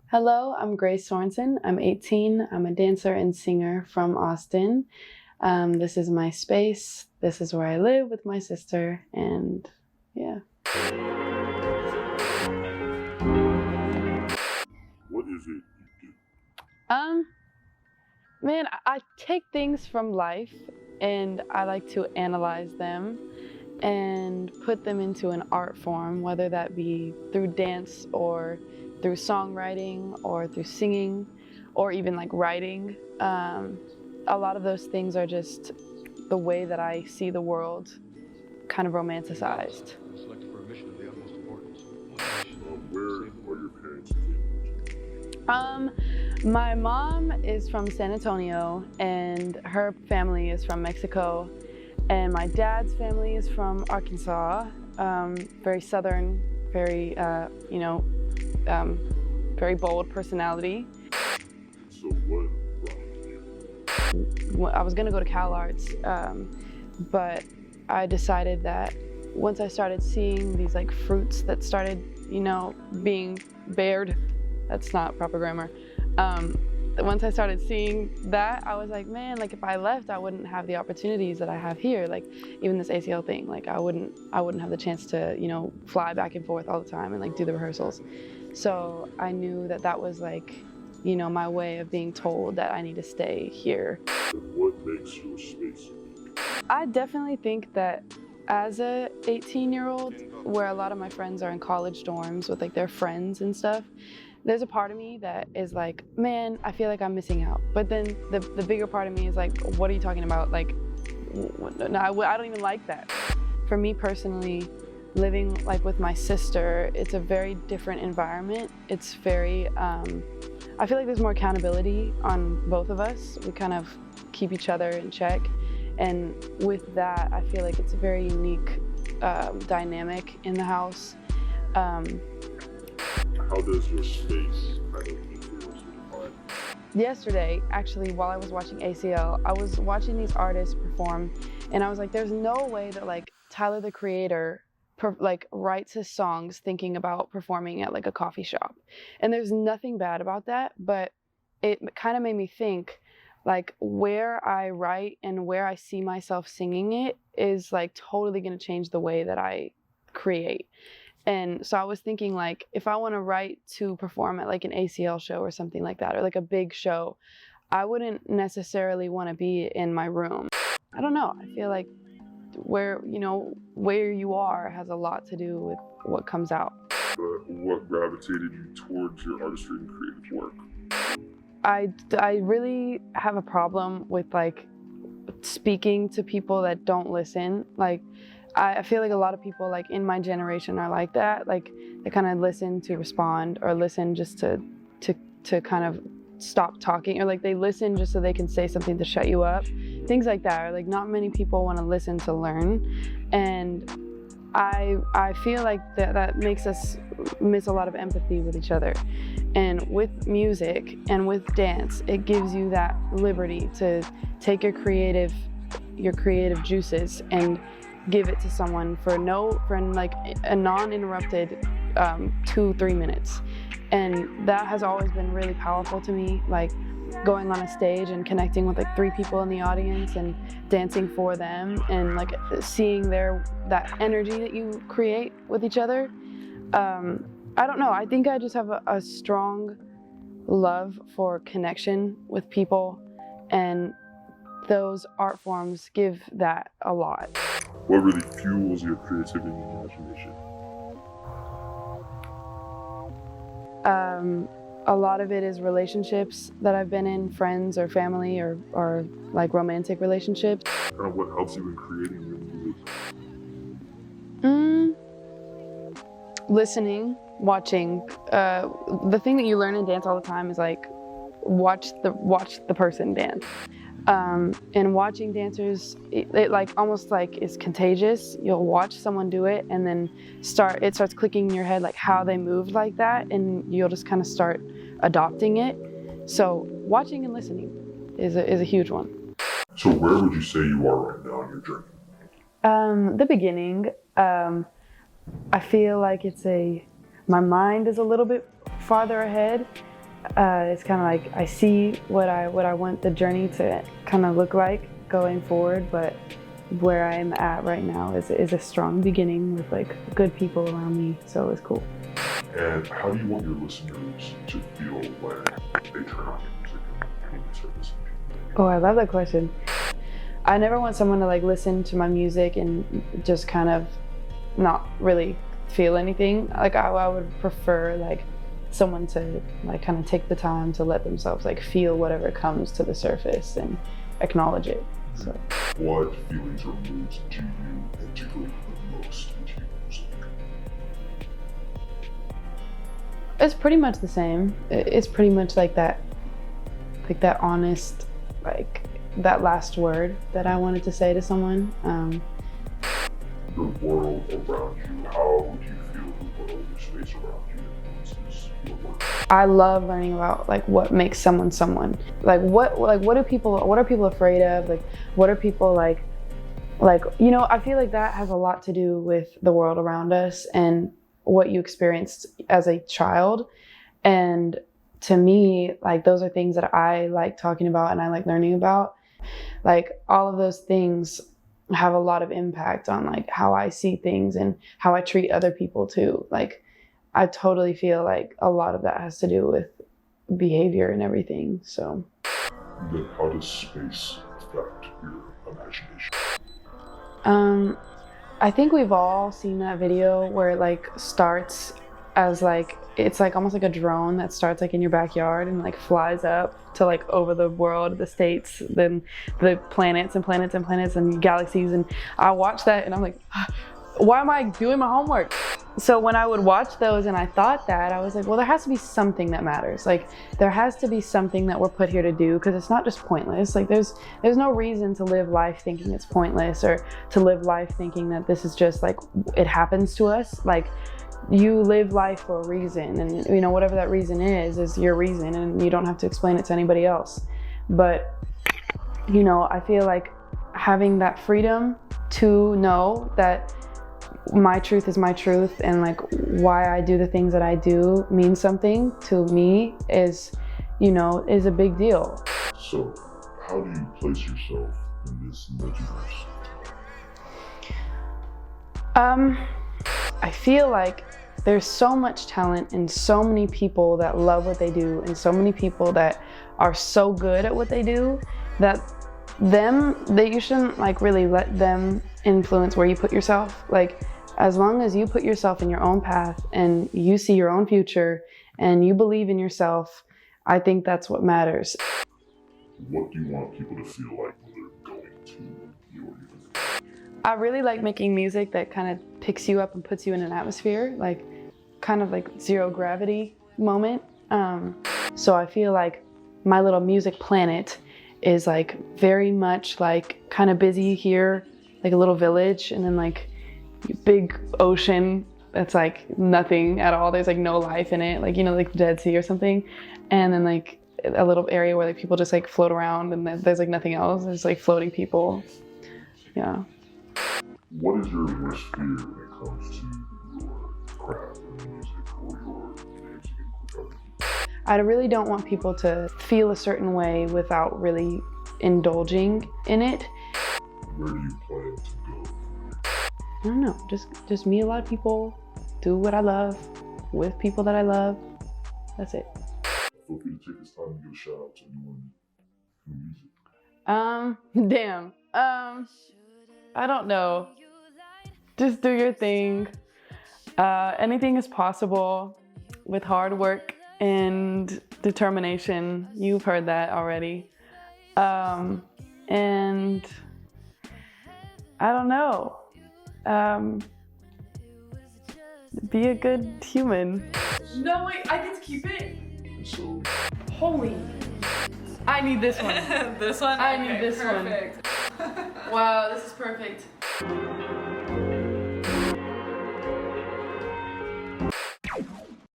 Hello, I'm Grace Sorensen. I'm 18. I'm a dancer and singer from Austin. This is my space. This is where I live with my sister, and yeah. What is it you Man, I take things from life and I like to analyze them and put them into an art form, whether that be through dance or through songwriting or through singing or even like writing. A lot of those things are just the way that I see the world kind of romanticized. Selected for a mission of the utmost importance. Where are your parents? My mom is from San Antonio and her family is from Mexico, and my dad's family is from Arkansas. Very southern, very very bold personality. So what brought you here? I was gonna go to Cal Arts, but I decided that once I started seeing these like fruits that started, being bared, that's not proper grammar. Once I started seeing that, I was like, man, like if I left, I wouldn't have the opportunities that I have here. Like even this ACL thing, like I wouldn't have the chance to, fly back and forth all the time and like do the rehearsals. So I knew that that was like, my way of being told that I need to stay here. What makes your space unique? I definitely think that as a 18-year-old, where a lot of my friends are in college dorms with like their friends and stuff, there's a part of me that is like, man, I feel like I'm missing out. But then the bigger part of me is like, what are you talking about? Like, no, I don't even like that. For me personally, living like with my sister, it's a very different environment. It's very, I feel like there's more accountability on both of us. We kind of keep each other in check. And with that, I feel like it's a very unique dynamic in the house. How does your space kind of influence your art? Yesterday, actually, while I was watching ACL, I was watching these artists perform, and I was like, there's no way that like Tyler, the Creator, writes his songs thinking about performing at like a coffee shop. And there's nothing bad about that, but it kind of made me think like where I write and where I see myself singing it is like totally going to change the way that I create. And so I was thinking like, if I want to write to perform at like an ACL show or something like that, or like a big show, I wouldn't necessarily want to be in my room. I don't know. I feel like where you are has a lot to do with what comes out. But what gravitated you towards your artistry and creative work? I really have a problem with like speaking to people that don't listen. Like I feel like a lot of people like in my generation are like that. Like they kind of listen to respond or listen just to kind of stop talking, or like they listen just so they can say something to shut you up. Things like that. Or like not many people want to listen to learn. And I feel like that makes us miss a lot of empathy with each other. And with music and with dance, it gives you that liberty to take your creative juices and give it to someone for like a non-interrupted 2-3 minutes. And that has always been really powerful to me, like going on a stage and connecting with like 3 people in the audience and dancing for them and like seeing that energy that you create with each other. I don't know, I think I just have a strong love for connection with people, and those art forms give that a lot. What really fuels your creativity and imagination? A lot of it is relationships that I've been in, friends or family or like romantic relationships. Kind of what helps you in creating your music? Listening, watching. The thing that you learn in dance all the time is like watch the person dance. And watching dancers, it like almost like is contagious. You'll watch someone do it and then it starts clicking in your head like how they moved like that, and you'll just kind of start adopting it. So watching and listening is a huge one. So where would you say you are right now in your journey? The beginning. I feel like my mind is a little bit farther ahead. It's kind of like I see what I want the journey to kind of look like going forward, but where I'm at right now is a strong beginning with like good people around me, so it's cool. And how do you want your listeners to feel when they turn on your music and when they start listening to you? Oh, I love that question. I never want someone to like listen to my music and just kind of not really feel anything. Like I would prefer like someone to like kind of take the time to let themselves like feel whatever comes to the surface and acknowledge it. So. What feelings or moods do you integrate the most into your music? It's pretty much the same. It's pretty much like that honest, like that last word that I wanted to say to someone. The world around you, how do you feel the world or space around you influences your work? I love learning about like what makes someone someone. Like what are people afraid of? Like what are people like you know, I feel like that has a lot to do with the world around us and what you experienced as a child. And to me, like those are things that I like talking about and I like learning about. Like all of those things have a lot of impact on like how I see things and how I treat other people too. Like I totally feel like a lot of that has to do with behavior and everything. So Then how does space affect your imagination? I think we've all seen that video where it like starts as like, it's like almost like a drone that starts like in your backyard and like flies up to like over the world, the states, then the planets and planets and planets and galaxies. And I watch that and I'm like, why am I doing my homework? So when I would watch those and I thought that, I was like, well, there has to be something that matters. Like there has to be something that we're put here to do, because it's not just pointless. Like there's no reason to live life thinking it's pointless, or to live life thinking that this is just like, it happens to us. Like you live life for a reason, and you know, whatever that reason is your reason, and you don't have to explain it to anybody else. But you know, I feel like having that freedom to know that my truth is my truth, and like why I do the things that I do means something to me is, you know, is a big deal. So how do you place yourself in this multiverse? I feel like there's so much talent and so many people that love what they do, and so many people that are so good at what they do that you shouldn't like really let them influence where you put yourself. Like as long as you put yourself in your own path and you see your own future and you believe in yourself, I think that's what matters. What do you want people to feel like when they're going to your music? I really like making music that kind of picks you up and puts you in an atmosphere, like kind of like zero gravity moment. So I feel like my little music planet is like very much like kind of busy here, like a little village, and then like big ocean that's like nothing at all. There's like no life in it, like, you know, like the Dead Sea or something. And then like a little area where like people just like float around, and there's like nothing else. There's like floating people. Yeah. What is your worst fear when it comes to your craft or music or your dancing and choreography? I really don't want people to feel a certain way without really indulging in it. Where do you plan to go? I don't know, just meet a lot of people, do what I love, with people that I love. That's it. Feel free to take this time and give a shout out to anyone in music. Damn. I don't know. Just do your thing. Anything is possible with hard work and determination. You've heard that already. And I don't know. Be a good human. No, wait, I get to keep it? So, Holy. I need this one. This one? I need this one. perfect. Wow, this is perfect.